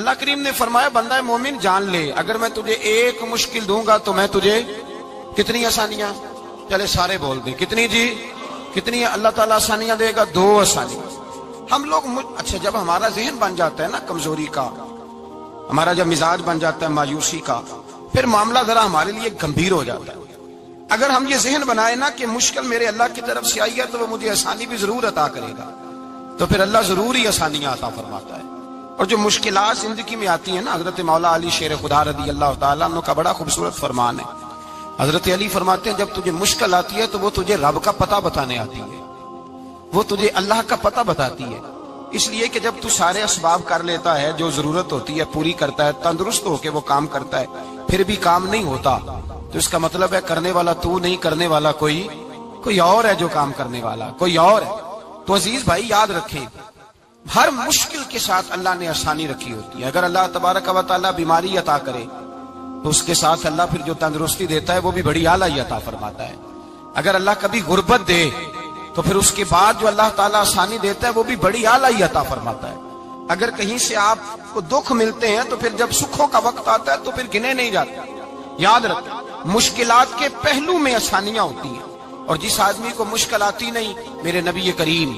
اللہ کریم نے فرمایا بندہ مومن جان لے اگر میں تجھے ایک مشکل دوں گا تو میں تجھے کتنی آسانیاں، چلے سارے بول دیں کتنی جی، کتنی اللہ تعالیٰ آسانیاں دے گا؟ 2 آسانیاں۔ ہم لوگ اچھا جب ہمارا ذہن بن جاتا ہے نا کمزوری کا، ہمارا جب مزاج بن جاتا ہے مایوسی کا، پھر معاملہ ذرا ہمارے لیے گمبھیر ہو جاتا ہے۔ اگر ہم یہ ذہن بنائے نا کہ مشکل میرے اللہ کی طرف سے آئی ہے تو وہ مجھے آسانی بھی ضرور عطا کرے گا، تو پھر اللہ ضرور ہی آسانیاں عطا فرماتا ہے۔ اور جو مشکلات زندگی میں آتی ہیں نا، حضرت مولا علی شیر خدا رضی اللہ تعالیٰ عنہ کا بڑا خوبصورت فرمان ہے۔ حضرت علی فرماتے ہیں جب تجھے مشکل آتی ہے تو وہ تجھے رب کا پتہ بتانے آتی ہے، وہ تجھے اللہ کا پتہ بتاتی ہے۔ اس لیے کہ جب تو سارے اسباب کر لیتا ہے، جو ضرورت ہوتی ہے پوری کرتا ہے، تندرست ہو کے وہ کام کرتا ہے، پھر بھی کام نہیں ہوتا، تو اس کا مطلب ہے کرنے والا تو نہیں، کرنے والا کوئی اور ہے جو کام کرنے والا، کوئی اور ہے۔ تو عزیز بھائی یاد رکھیں، ہر مشکل کے ساتھ اللہ نے آسانی رکھی ہوتی ہے۔ اگر اللہ تبارک و تعالیٰ بیماری عطا کرے تو اس کے ساتھ اللہ پھر جو تندرستی دیتا ہے وہ بھی بڑی اعلیٰ عطا فرماتا ہے۔ اگر اللہ کبھی غربت دے تو پھر اس کے بعد جو اللہ تعالیٰ آسانی دیتا ہے وہ بھی بڑی اعلیٰ عطا فرماتا ہے۔ اگر کہیں سے آپ کو دکھ ملتے ہیں تو پھر جب سکھوں کا وقت آتا ہے تو پھر گنے نہیں جاتے۔ یاد رکھیں مشکلات کے پہلو میں آسانیاں ہوتی ہیں، اور جس آدمی کو مشکل آتی نہیں، میرے نبی کریم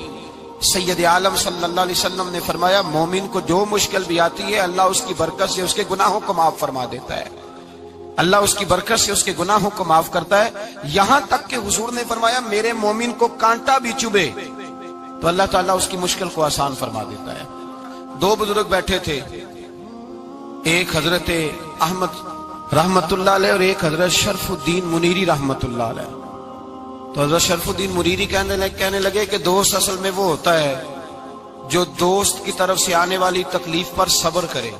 سید عالم صلی اللہ علیہ وسلم نے فرمایا مومن کو جو مشکل بھی آتی ہے اللہ اس کی برکت سے اس کے گناہوں کو معاف فرما دیتا ہے، اللہ اس کی برکت سے اس کے گناہوں کو معاف کرتا ہے۔ یہاں تک کہ حضور نے فرمایا میرے مومن کو کانٹا بھی چبھے تو اللہ تعالیٰ اس کی مشکل کو آسان فرما دیتا ہے۔ 2 بزرگ بیٹھے تھے، ایک حضرت احمد رحمت اللہ علیہ اور ایک حضرت شرف الدین منیری رحمت اللہ علیہ۔ تو حضرت شرف الدین منیری کہنے لگے کہ دوست اصل میں وہ ہوتا ہے جو دوست کی طرف سے آنے والی تکلیف پر صبر کرے،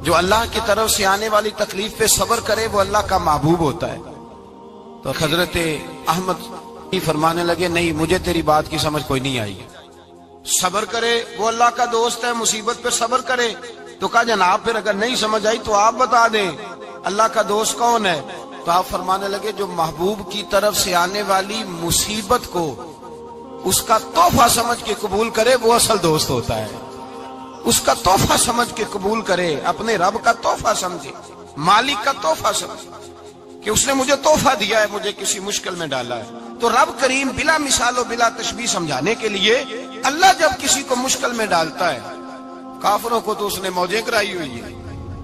جو اللہ کی طرف سے آنے والی تکلیف پہ صبر کرے وہ اللہ کا محبوب ہوتا ہے۔ تو حضرت احمد فرمانے لگے نہیں مجھے تیری بات کی سمجھ کوئی نہیں آئی، صبر کرے وہ اللہ کا دوست ہے، مصیبت پہ صبر کرے۔ تو کہا جناب پھر اگر نہیں سمجھ آئی تو آپ بتا دیں اللہ کا دوست کون ہے؟ تو آپ فرمانے لگے جو محبوب کی طرف سے آنے والی مصیبت کو اس کا تحفہ سمجھ کے قبول کرے وہ اصل دوست ہوتا ہے۔ اس کا تحفہ سمجھ کے قبول کرے، اپنے رب کا تحفہ سمجھے، مالک کا تحفہ سمجھے کہ اس نے مجھے تحفہ دیا ہے، مجھے کسی مشکل میں ڈالا ہے۔ تو رب کریم بلا مثال و بلا تشبیہ سمجھانے کے لیے اللہ جب کسی کو مشکل میں ڈالتا ہے، کافروں کو تو اس نے موجیں کرائی ہوئی ہے،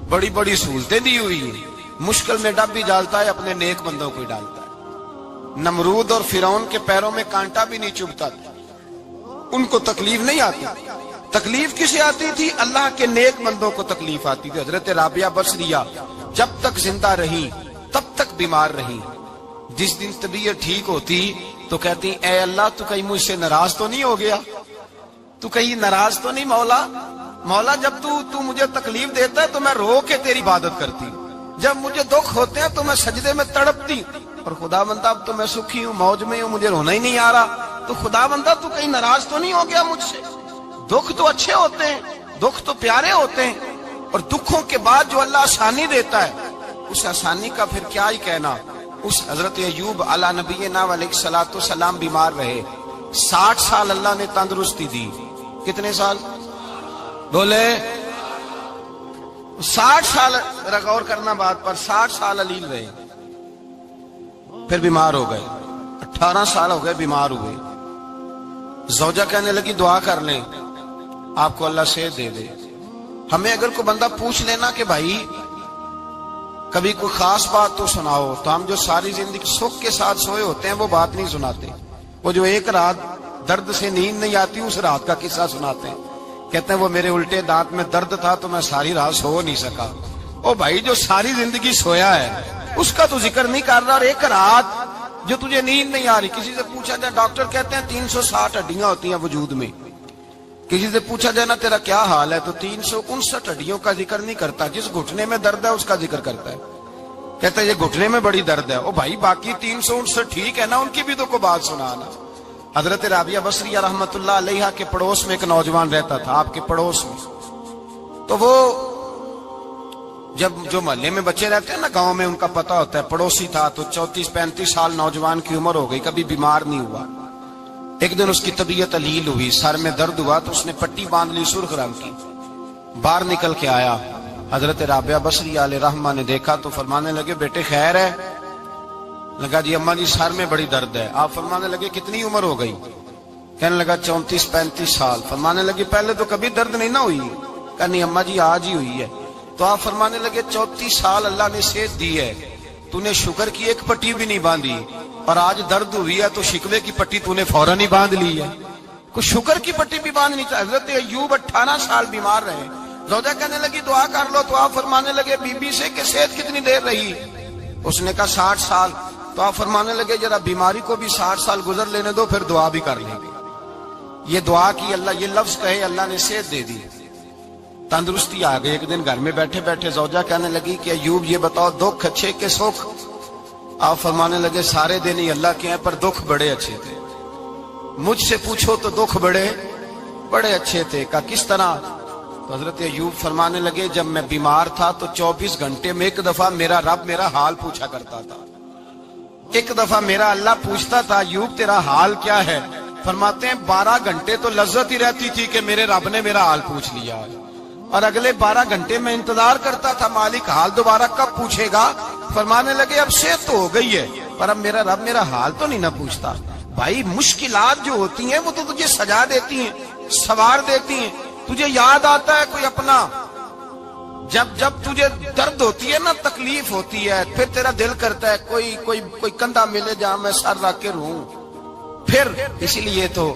بڑی بڑی سہولتیں دی ہوئی ہیں، مشکل میں ڈب بھی ڈالتا ہے، اپنے نیک بندوں کو ہی ڈالتا ہے۔ نمرود اور فرعون کے پیروں میں کانٹا بھی نہیں چبھتا تھا، ان کو تکلیف نہیں آتی۔ تکلیف کسے آتی تھی؟ اللہ کے نیک بندوں کو تکلیف آتی تھی۔ حضرت رابعہ بصریہ جب تک زندہ رہی تب تک بیمار رہی، جس دن طبیعت ٹھیک ہوتی تو کہتی اے اللہ تو کہیں مجھ سے ناراض تو نہیں ہو گیا، تو کہیں ناراض تو نہیں مولا جب تو مجھے تکلیف دیتا ہے تو میں رو کے تیری عبادت کرتی ہوں، جب مجھے دکھ ہوتے ہیں تو میں سجدے میں تڑپتی ہوں، اور خدا بندہ اب تو میں سکھی ہوں، موج میں ہوں، مجھے رونا ہی نہیں آ رہا، تو خدا بندہ تو کہیں ناراض تو نہیں ہو گیا مجھ سے؟ دکھ تو اچھے ہوتے ہیں، دکھ تو پیارے ہوتے ہیں، اور دکھوں کے بعد جو اللہ آسانی دیتا ہے اس آسانی کا پھر کیا ہی کہنا۔ اس حضرت ایوب علی نبینا علیہ الصلوۃ والسلام بیمار رہے، 60 سال اللہ نے تندرستی دی۔ کتنے سال بولے؟ 60 سال، غور کرنا بات پر، 60 سال علیل رہے، پھر بیمار ہو گئے، 18 سال ہو گئے بیمار ہوئے۔ زوجہ کہنے لگی دعا کر لیں آپ کو اللہ صحت دے دے۔ ہمیں اگر کوئی بندہ پوچھ لینا کہ بھائی کبھی کوئی خاص بات تو سناؤ، تو ہم جو ساری زندگی سکھ کے ساتھ سوئے ہوتے ہیں وہ بات نہیں سناتے، وہ جو ایک رات درد سے نیند نہیں آتی اس رات کا قصہ سناتے ہیں، کہتے ہیں وہ میرے الٹے دانت میں درد تھا تو میں ساری رات سو نہیں سکا۔ او بھائی جو ساری زندگی سویا ہے اس کا تو ذکر نہیں کر رہا، اور ایک رات جو تجھے نیند نہیں آ رہی۔ کسی سے پوچھا جائے، ڈاکٹر کہتے ہیں 360 ہڈیاں ہوتی ہیں وجود میں، کسی سے پوچھا جائے نا تیرا کیا حال ہے تو 359 ہڈیوں کا ذکر نہیں کرتا، جس گھٹنے میں درد ہے اس کا ذکر کرتا ہے، کہتا ہے یہ گھٹنے میں بڑی درد ہے۔ او بھائی باقی 359 ٹھیک ہے نا، ان کی بھی تو کوئی بات سنانا۔ حضرت رابعہ بصریہ رحمت اللہ علیہ کے پڑوس میں ایک نوجوان رہتا تھا، آپ کے پڑوس میں، تو وہ جب جو محلے میں بچے رہتے ہیں نا گاؤں میں، ان کا پتہ ہوتا ہے، پڑوسی تھا تو 34-35 سال نوجوان کی عمر ہو گئی، کبھی بیمار نہیں ہوا۔ ایک دن اس کی طبیعت علیل ہوئی، سر میں درد ہوا تو اس نے پٹی باندھ لی سرخ رنگ کی، باہر نکل کے آیا، حضرت رابعہ بصری علیہ رحمہ نے دیکھا تو فرمانے لگے بیٹے خیر ہے؟ لگا جی اماں جی سر میں بڑی درد ہے۔ آپ فرمانے لگے کتنی عمر ہو گئی؟ کہنے لگا 34-35 سال۔ فرمانے لگے پہلے تو کبھی درد نہیں نہ ہوئی؟ کہا نہیں اماں جی آج ہی ہوئی ہے۔ تو آپ فرمانے لگے 34 سال اللہ نے صحت دی ہے، تو نے شکر کی ایک پٹی بھی نہیں باندھی، اور آج درد ہوئی ہے تو شکوے کی پٹی تو نے فوراً ہی باندھ لی ہے، کوئی شکر کی پٹی بھی باندھنی چاہیے۔ حضرت ایوب 18 سال بیمار رہے، زوجہ کہنے لگی دعا کر لو، تو آپ فرمانے لگے بی بی سے کہ صحت کتنی دیر رہی؟ اس نے کہا 60 سال۔ تو آپ فرمانے لگے ذرا بیماری کو بھی 60 سال گزر لینے دو، پھر دعا بھی کر لیں گے۔ یہ دعا کی، اللہ یہ لفظ کہے اللہ نے صحت دے دی، تندرستی آ گئی۔ ایک دن گھر میں بیٹھے بیٹھے زوجہ کہنے لگی کہ ایوب یہ بتاؤ دکھ اچھے کہ سکھ؟ آپ فرمانے لگے سارے دن ہی اللہ کے ہیں پر دکھ بڑے اچھے تھے، مجھ سے پوچھو تو دکھ بڑے اچھے تھے۔ کہا کس طرح؟ تو حضرت ایوب فرمانے لگے جب میں بیمار تھا تو 24 گھنٹے میں ایک دفعہ میرا رب میرا حال پوچھا کرتا تھا، ایک دفعہ میرا اللہ پوچھتا تھا ایوب تیرا حال کیا ہے؟ فرماتے ہیں 12 گھنٹے تو لذت ہی رہتی تھی کہ میرے رب نے میرا حال پوچھ لیا، اور اگلے 12 گھنٹے میں انتظار کرتا تھا مالک حال دوبارہ کب پوچھے گا۔ فرمانے لگے اب صحت تو ہو گئی ہے پر اب میرا رب میرا حال تو نہیں نہ پوچھتا۔ بھائی مشکلات جو ہوتی ہیں وہ تو تجھے سجا دیتی ہیں، سوار دیتی ہیں، تجھے یاد آتا ہے کوئی اپنا۔ جب تجھے درد ہوتی ہے نا، تکلیف ہوتی ہے، پھر تیرا دل کرتا ہے کوئی کندھا ملے جہاں میں سر رکھ کے رہوں۔ پھر اسی لیے تو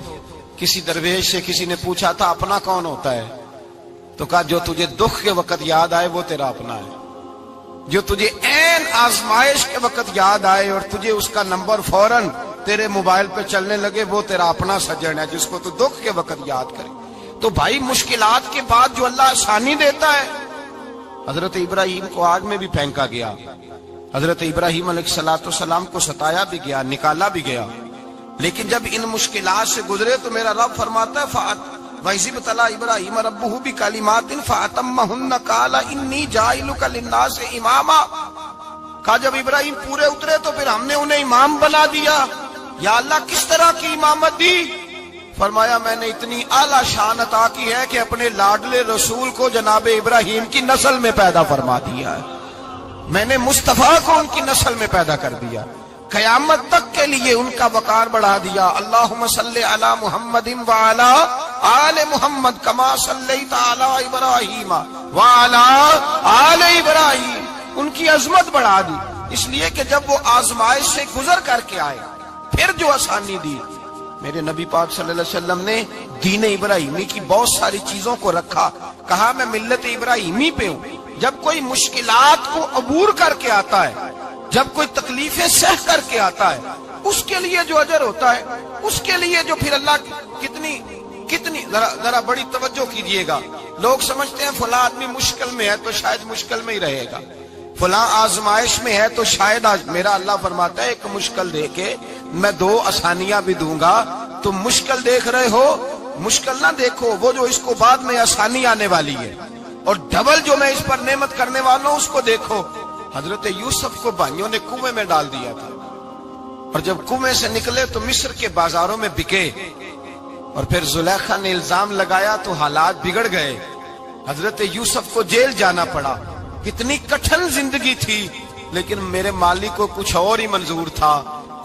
کسی درویش سے کسی نے پوچھا تھا اپنا کون ہوتا ہے؟ تو کہا جو تجھے دکھ کے وقت یاد آئے وہ تیرا اپنا ہے، جو تجھے عین آزمائش کے وقت یاد آئے اور تجھے اس کا نمبر فوراً تیرے موبائل پہ چلنے لگے وہ تیرا اپنا سجن ہے، جس کو تو دکھ کے وقت یاد کرے۔ تو بھائی مشکلات کے بعد جو اللہ آسانی دیتا ہے، حضرت ابراہیم کو آگ میں بھی پھینکا گیا، حضرت ابراہیم علیہ السلام کو ستایا بھی گیا، نکالا بھی گیا، لیکن جب ان مشکلات سے گزرے تو میرا رب فرماتا ہے وَإِذِ ابْتَلَىٰ إِبْرَاهِيمَ رَبُّهُ بِكَلِمَاتٍ فَأَتَمَّهُنَّ قَالَ إِنِّي جَاعِلُكَ لِلنَّاسِ إِمَامًا۔ کہا جب ابراہیم پورے اترے تو پھر ہم نے انہیں امام بنا دیا۔ یا اللہ کس طرح کی امامت دی؟ فرمایا میں نے اتنی اعلیٰ شان عطا کی ہے کہ اپنے لاڈلے رسول کو جناب ابراہیم کی نسل میں پیدا فرما دیا ہے، میں نے مصطفیٰ کو ان کی نسل میں پیدا کر دیا، قیامت تک کے لیے ان کا وقار بڑھا دیا۔ اللہم صلی علی محمد وعلی آل محمد کما صلیت علی ابراہیم وعلی آل ابراہیم، ان کی عظمت بڑھا دی، اس لیے کہ جب وہ آزمائش سے گزر کر کے آئے پھر جو آسانی دی۔ میرے نبی پاک صلی اللہ علیہ وسلم نے دین ابراہیمی کی بہت ساری چیزوں کو رکھا، کہا میں ملت ابراہیمی پہ ہوں۔ جب کوئی مشکلات کو عبور کر کے آتا ہے، جب کوئی تکلیفیں سہ کر کے آتا ہے، اس کے لیے جو اجر ہوتا ہے، اس کے لیے جو پھر اللہ کتنی ذرا بڑی توجہ کیجئے گا۔ لوگ سمجھتے ہیں فلاں آدمی مشکل میں ہے تو شاید مشکل میں ہی رہے گا، فلاں آزمائش میں ہے تو شاید میرا اللہ فرماتا ہے ایک مشکل دے کے میں 2 آسانیاں بھی دوں گا۔ تم مشکل دیکھ رہے ہو، مشکل نہ دیکھو، وہ جو اس کو بعد میں آسانی آنے والی ہے، اور ڈبل جو میں اس پر نعمت کرنے والا ہوں اس کو دیکھو۔ حضرت یوسف کو بھائیوں نے کنویں میں ڈال دیا تھا، اور جب کنویں سے نکلے تو مصر کے بازاروں میں بکے، اور پھر زلیخا نے الزام لگایا تو حالات بگڑ گئے، حضرت یوسف کو جیل جانا پڑا۔ کتنی کٹھن زندگی تھی، لیکن میرے مالک کو کچھ اور ہی منظور تھا۔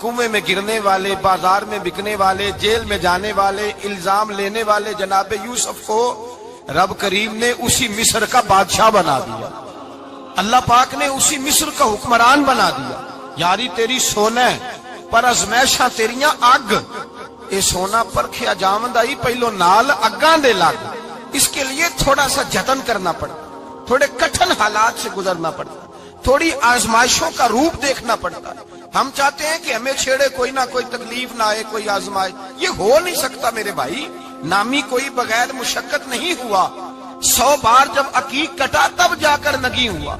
کنویں میں گرنے والے، بازار میں بکنے والے، جیل میں جانے والے، الزام لینے والے جناب یوسف کو رب کریم نے اسی مصر کا بادشاہ بنا دیا، اللہ پاک نے اسی مصر کا حکمران بنا دیا۔ یاری تیری سونا پر ازمیشاں تیریاں اگ، اے سونا پرکھیا جاوند آئی پہلو نال اگاں دے لگ۔ اس کے لیے تھوڑا سا جتن کرنا پڑتا، تھوڑے کٹھن حالات سے گزرنا پڑتا، تھوڑی آزمائشوں کا روپ دیکھنا پڑتا۔ ہم چاہتے ہیں کہ ہمیں چھیڑے کوئی نہ کوئی تکلیف نہ آئے، کوئی آزمائش، یہ ہو نہیں سکتا میرے بھائی۔ نامی کوئی بغیر مشقت نہیں ہوا، 100 بار جب عقیق کٹا تب جا کر نگی ہوا۔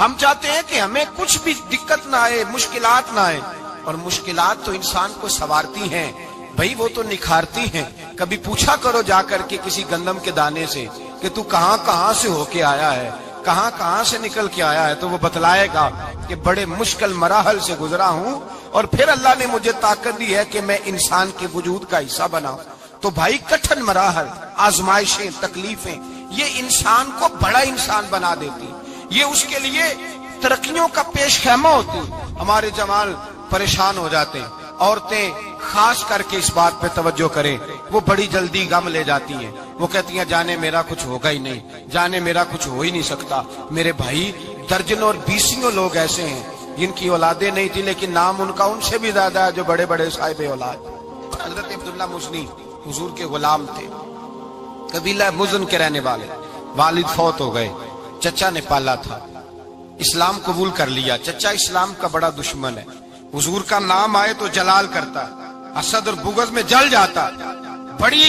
ہم چاہتے ہیں کہ ہمیں کچھ بھی دقت نہ آئے، مشکلات نہ آئے، اور مشکلات تو انسان کو سنوارتی ہیں بھائی، وہ تو نکھارتی ہیں۔ کبھی پوچھا کرو جا کر کے کسی گندم کے دانے سے کہ تو کہاں سے ہو کے آیا ہے، کہاں سے نکل کے آیا ہے، تو وہ بتلائے گا کہ بڑے مشکل مراحل سے گزرا ہوں، اور پھر اللہ نے مجھے طاقت دی ہے کہ میں انسان کے وجود کا حصہ بنا۔ تو بھائی کٹھن مراحل، آزمائشیں، تکلیفیں، یہ انسان کو بڑا انسان بنا دیتی، یہ اس کے لیے ترقیوں کا پیش خیمہ ہوتی۔ ہمارے جوان پریشان ہو جاتے ہیں، عورتیں خاص کر کے اس بات پہ توجہ کریں، وہ بڑی جلدی غم لے جاتی ہیں، وہ کہتی ہیں جانے میرا کچھ ہوگا ہی نہیں، جانے میرا کچھ ہو ہی نہیں سکتا۔ میرے بھائی درجنوں اور بیسیوں لوگ ایسے ہیں جن کی اولادیں نہیں تھی لیکن نام ان کا ان سے بھی زیادہ ہے جو بڑے بڑے صاحب اولاد۔ حضرت عبداللہ مزنی حضور کے غلام تھے، قبیلہ مزن کے رہنے والے، والد فوت ہو گئے، چچا نے پالا تھا، اسلام قبول کر لیا۔ چچا اسلام کا بڑا دشمن ہے، حضور کا نام آئے تو جلال کرتا، حسد اور بغض میں جل جاتا، بڑی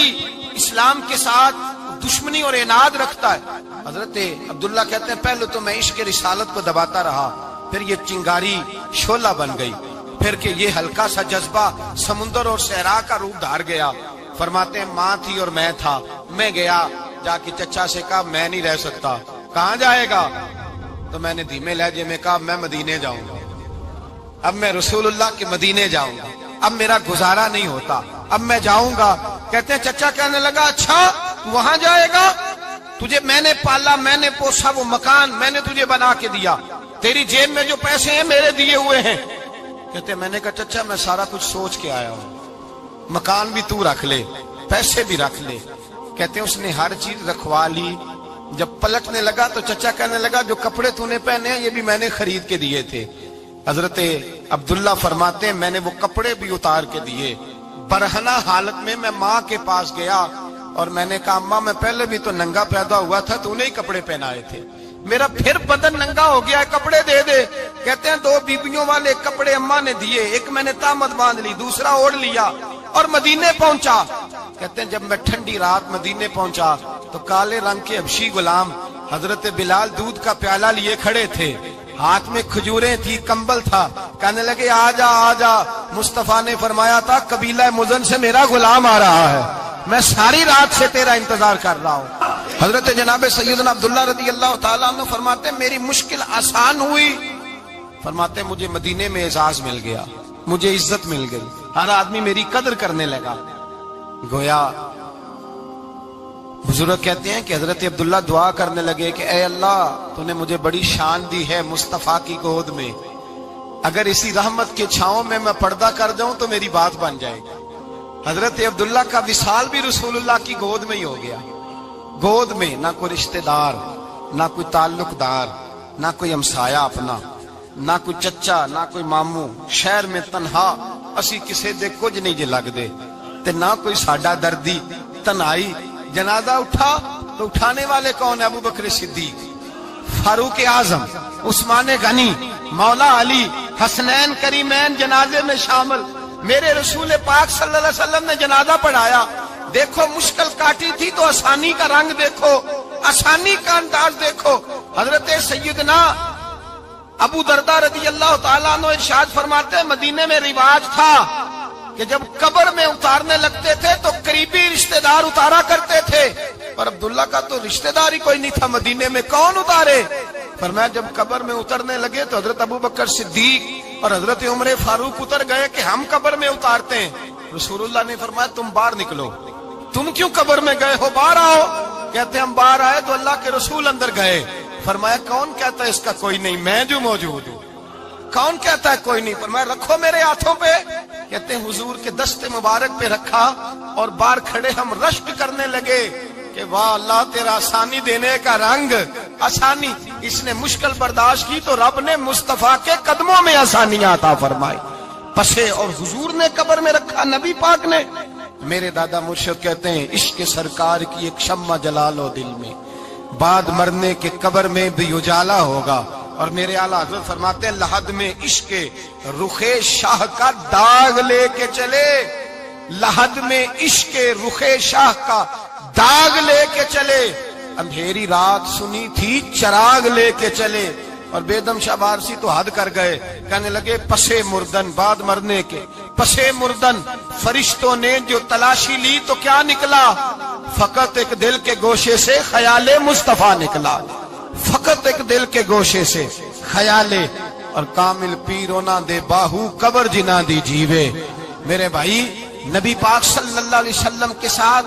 اسلام کے ساتھ دشمنی اور عناد رکھتا ہے۔ حضرت عبداللہ کہتے ہیں پہلے تو میں عشق رسالت کو دباتا رہا، پھر یہ چنگاری شعلہ بن گئی، پھر کہ یہ ہلکا سا جذبہ سمندر اور صحرا کا روپ دھار گیا۔ فرماتے ہیں ماں تھی اور میں تھا، میں گیا جا کے چچا سے کہا میں نہیں رہ سکتا۔ کہاں جائے گا؟ تو میں نے دھیمے لہجے میں کہا میں مدینے جاؤں گا، اب میں رسول اللہ کے مدینے جاؤں گا، اب میرا گزارا نہیں ہوتا، اب میں جاؤں گا۔ کہتے ہیں چچا کہنے لگا اچھا تو وہاں جائے گا؟ تجھے میں نے پالا، میں نے پوسا، وہ مکان میں نے تجھے بنا کے دیا، تیری جیب میں جو پیسے ہیں میرے دیے ہوئے ہیں۔ کہتے ہیں میں نے کہا چچا میں سارا کچھ سوچ کے آیا ہوں، مکان بھی تو رکھ لے، پیسے بھی رکھ لے۔ کہتے ہیں اس نے ہر چیز رکھوا لی۔ جب پلٹنے لگا تو چچا کہنے لگا جو کپڑے تو نے پہنے ہیں یہ بھی میں نے خرید کے دیے تھے۔ حضرت عبداللہ فرماتے ہیں میں نے وہ کپڑے بھی اتار کے دیے، برہنہ حالت میں ماں کے پاس گیا اور میں نے کہا اماں میں پہلے بھی تو ننگا پیدا ہوا تھا، تو نے ہی کپڑے پہنائے تھے، میرا پھر بدن ننگا ہو گیا ہے، کپڑے دے دے۔ کہتے ہیں 2 بیبیوں والے کپڑے اماں نے دیے، ایک میں نے تامت باندھ لی، دوسرا اوڑھ لیا اور مدینے پہنچا۔ کہتے ہیں جب میں ٹھنڈی رات مدینے پہنچا تو کالے رنگ کے حبشی غلام حضرت بلال دودھ کا پیالہ لیے کھڑے تھے، ہاتھ میں کھجوریں تھی، کمبل تھا، کہنے لگے آجا آجا۔ مصطفیٰ نے فرمایا تھا قبیلہ مزن سے میرا غلام آ رہا ہے، میں ساری رات سے تیرا انتظار کر رہا ہوں۔ حضرت جناب سیدنا عبداللہ رضی اللہ تعالیٰ عنہ فرماتے ہیں میری مشکل آسان ہوئی، فرماتے ہیں مجھے مدینے میں اعزاز مل گیا، مجھے عزت مل گئی، ہر آدمی میری قدر کرنے لگا۔ گویا بزرگ کہتے ہیں کہ حضرت عبداللہ دعا کرنے لگے کہ اے اللہ تو نے مجھے بڑی شان دی ہے مصطفیٰ کی گود میں، اگر اسی رحمت کے چھاؤں میں پردہ کر جاؤں تو میری بات بن جائے گی۔ حضرت عبداللہ کا وصال بھی رسول اللہ کی گود میں ہی ہو گیا، گود میں نہ کوئی رشتہ دار، نہ کوئی تعلق دار، نہ کوئی ہمسایا اپنا، نہ کوئی چچا، نہ کوئی ماموں، شہر میں تنہا اسی کسے دے کچھ نہیں جے لگ دے تے نہ کوئی ساڈا دردی، تنہائی۔ جنازہ اٹھا تو اٹھانے والے کون ہیں؟ ابو بکر صدیق، فاروق اعظم، عثمان غنی، مولا علی، حسنین کریمین جنازے میں شامل۔ میرے رسول پاک صلی اللہ علیہ وسلم نے جنازہ پڑھایا، دیکھو مشکل کاٹی تھی تو آسانی کا رنگ دیکھو، آسانی کا انداز دیکھو۔ حضرت سیدنا ابو دردہ رضی اللہ تعالیٰ عنہ ارشاد فرماتے ہیں مدینے میں رواج تھا کہ جب قبر میں اتارنے لگتے تھے تو قریبی رشتہ دار اتارا کرتے تھے، پر عبداللہ کا تو رشتہ دار ہی کوئی نہیں تھا مدینے میں، کون اتارے؟ فرمایا جب قبر میں اترنے لگے تو حضرت ابو بکر صدیق اور حضرت عمر فاروق اتر گئے کہ ہم قبر میں اتارتے ہیں۔ رسول اللہ نے فرمایا تم باہر نکلو، تم کیوں قبر میں گئے ہو، باہر آؤ۔ کہتے ہم باہر آئے تو اللہ کے رسول اندر گئے، فرمایا کون کہتا ہے اس کا کوئی نہیں، میں جو موجود ہوں، کون کہتا ہے کوئی نہیں؟ فرمایا رکھو میرے ہاتھوں پہ۔ کہتے ہیں حضور کے دست مبارک پہ رکھا اور باہر کھڑے ہم رشک کرنے لگے کہ واہ اللہ تیرا آسانی دینے کا رنگ، آسانی۔ اس نے مشکل برداشت کی تو رب نے مصطفیٰ کے قدموں میں آسانیاں عطا فرمائی، پسے اور حضور نے قبر میں رکھا، نبی پاک نے۔ میرے دادا مرشد کہتے ہیں عشق سرکار کی ایک شمع جلا لو دل میں، بعد مرنے کے قبر میں بھی اجالا ہوگا۔ اور میرے اعلیٰ حضرت فرماتے ہیں لحد میں عشق رخ شاہ کا داغ لے کے چلے، لحد میں عشق رخ شاہ کا داغ لے کے چلے، اندھیری رات سنی تھی چراغ لے کے چلے۔ اور بیدم شاہ بارسی تو حد کر گئے، کہنے لگے پسے مردن، بعد مرنے کے پسے مردن فرشتوں نے جو تلاشی لی تو کیا نکلا؟ فقط ایک دل کے گوشے سے خیال مصطفیٰ نکلا، فقط ایک دل کے گوشے سے خیال۔ اور کامل پیرو نہ دے باہو قبر جنا دی جیوے۔ میرے بھائی نبی پاک صلی اللہ علیہ وسلم کے ساتھ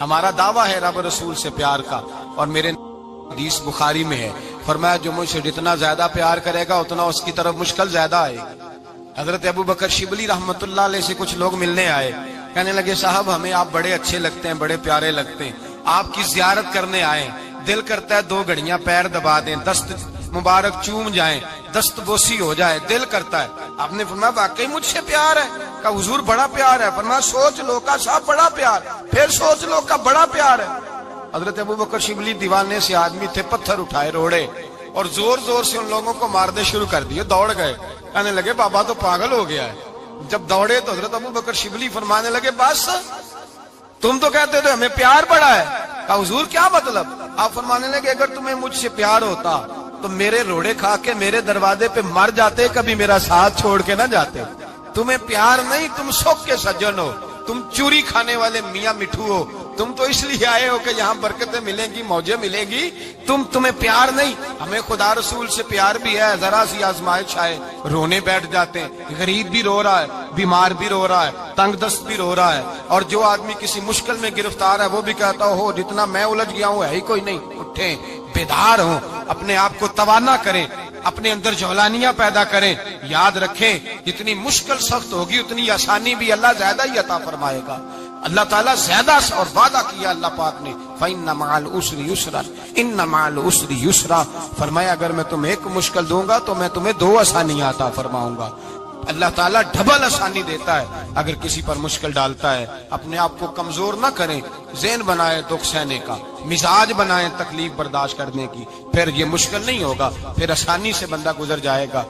ہمارا دعویٰ ہے رب رسول سے پیار کا، اور میرے حدیث بخاری میں ہے، فرمایا جو مجھ سے جتنا زیادہ پیار کرے گا اتنا اس کی طرف مشکل زیادہ آئے گی۔ حضرت ابو بکر شبلی رحمت اللہ علیہ سے کچھ لوگ ملنے آئے، کہنے لگے صاحب ہمیں آپ بڑے اچھے لگتے ہیں، بڑے پیارے لگتے ہیں، آپ کی زیارت کرنے آئے، دل کرتا ہے 2 گھڑیاں پیر دبا دیں، دست مبارک چوم جائیں، دست بوسی ہو جائے، دل کرتا ہے۔ آپ نے فرمایا واقعی مجھ سے پیار ہے؟ کہا حضور بڑا پیار ہے۔ فرمایا سوچ لو کا صاحب بڑا پیار، پھر سوچ لو کا بڑا پیار ہے۔ حضرت ابو بکر شبلی دیوانے سے آدمی تھے، پتھر اٹھائے روڑے اور زور زور سے ان لوگوں کو مارنے شروع کر دیے، دوڑ گئے، کہنے لگے بابا تو پاگل ہو گیا ہے۔ جب دوڑے تو حضرت ابو بکر شبلی فرمانے لگے بس تم تو کہتے تھے ہمیں پیار بڑا ہے۔ کہا حضور کیا مطلب؟ آپ فرمانے لگے اگر تمہیں مجھ سے پیار ہوتا تو میرے روڑے کھا کے میرے دروازے پہ مر جاتے، کبھی میرا ساتھ چھوڑ کے نہ جاتے۔ تمہیں پیار نہیں، تم سوکھ کے سجن ہو، تم چوری کھانے والے میاں مٹھو ہو، تم تو اس لیے آئے ہو کہ یہاں برکتیں ملیں گی، موجیں ملے گی، تمہیں پیار نہیں۔ ہمیں خدا رسول سے پیار بھی ہے، ذرا سی آزمائش آئے رونے بیٹھ جاتے ہیں، غریب بھی رو رہا ہے، بیمار بھی رو رہا ہے، تنگ دست بھی رو رہا ہے، اور جو آدمی کسی مشکل میں گرفتار ہے وہ بھی کہتا ہو جتنا میں الجھ گیا ہوں ہے ہی کوئی نہیں۔ اٹھیں، بیدار ہوں، اپنے آپ کو توانا کریں، اپنے اندر جولانیاں پیدا کریں، یاد رکھیں جتنی مشکل سخت ہوگی اتنی آسانی بھی اللہ زیادہ ہی عطا فرمائے گا۔ اللہ تعالیٰ زیادہ اور وعدہ کیا اللہ پاک نے، فَإِنَّ مَعَ الْعُسْرِ يُسْرًا إِنَّ مَعَ الْعُسْرِ يُسْرًا، فرمایا اگر میں تمہیں 1 مشکل دوں گا تو میں تمہیں 2 آسانیاں عطا فرماؤں گا۔ اللہ تعالیٰ ڈبل آسانی دیتا ہے اگر کسی پر مشکل ڈالتا ہے۔ اپنے آپ کو کمزور نہ کریں، ذہن بنائیں دکھ سہنے کا، مزاج بنائیں تکلیف برداشت کرنے کی، پھر یہ مشکل نہیں ہوگا، پھر آسانی سے بندہ گزر جائے گا۔